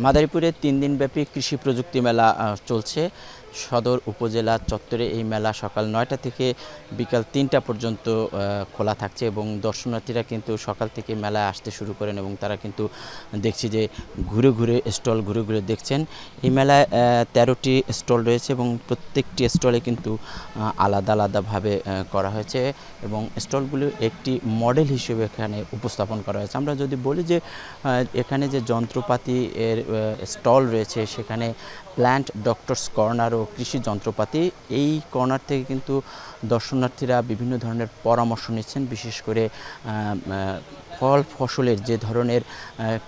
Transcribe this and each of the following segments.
মাদারীপুরে ৩ দিনব্যাপী কৃষি প্রযুক্তি মেলা চলছে। সদর উপজেলা চত্বরে এই মেলা সকাল ৯টা থেকে বিকাল ৩টা পর্যন্ত খোলা থাকছে এবং দর্শনার্থীরা কিন্তু সকাল থেকে মেলায় আসতে শুরু করেন এবং তারা কিন্তু দেখছি যে ঘুরে স্টল ঘুরে দেখছেন। এই মেলায় ১৩টি স্টল রয়েছে এবং প্রত্যেকটি স্টলে কিন্তু আলাদাভাবে করা হয়েছে এবং স্টলগুলো একটি মডেল হিসেবে এখানে উপস্থাপন করা হয়েছে। আমরা যদি বলি যে এখানে যে যন্ত্রপাতি এর স্টল রয়েছে, সেখানে প্ল্যান্ট ডক্টরস কর্নার ও কৃষি যন্ত্রপাতি, এই কর্নার থেকে কিন্তু দর্শনার্থীরা বিভিন্ন ধরনের পরামর্শ নিচ্ছেন, বিশেষ করে ফল ফসলের যে ধরনের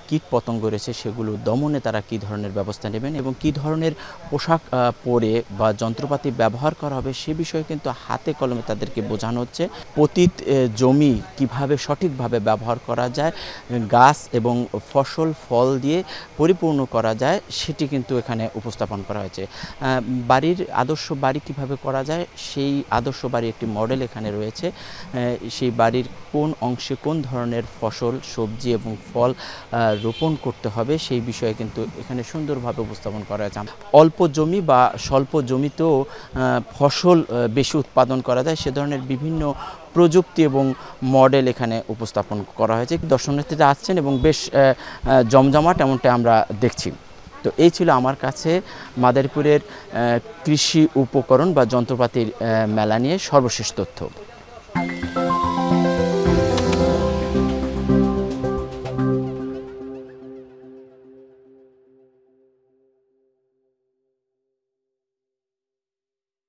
কীটপতঙ্গ রয়েছে সেগুলো দমনে তারা কী ধরনের ব্যবস্থা নেবেন এবং কী ধরনের পোশাক পরে বা যন্ত্রপাতি ব্যবহার করা হবে সে বিষয়ে কিন্তু হাতে কলমে তাদেরকে বোঝানো হচ্ছে। পতিত জমি কিভাবে সঠিকভাবে ব্যবহার করা যায়, গাছ এবং ফল দিয়ে পরিপূর্ণ করা যায়, সেটি কিন্তু এখানে উপস্থাপন করা হয়েছে। আদর্শ বাড়ি কিভাবে করা যায় সেই আদর্শ বাড়ির একটি মডেল এখানে রয়েছে। সেই বাড়ির কোন অংশে কোন ধরনের ফসল, সবজি এবং ফল রোপণ করতে হবে সেই বিষয়ে কিন্তু এখানে সুন্দরভাবে উপস্থাপন করা হয়েছে। অল্প জমি বা স্বল্প জমিতেও ফসল বেশি উৎপাদন করা যায় সে ধরনের বিভিন্ন প্রযুক্তি এবং মডেল এখানে উপস্থাপন করা হয়েছে। দর্শনার্থীরা আসছেন এবং বেশ জমজমাট এমনটা আমরা দেখছি। তো এই ছিল আমার কাছে মাদারীপুরের কৃষি উপকরণ বা যন্ত্রপাতির মেলা নিয়ে সর্বশেষ তথ্য।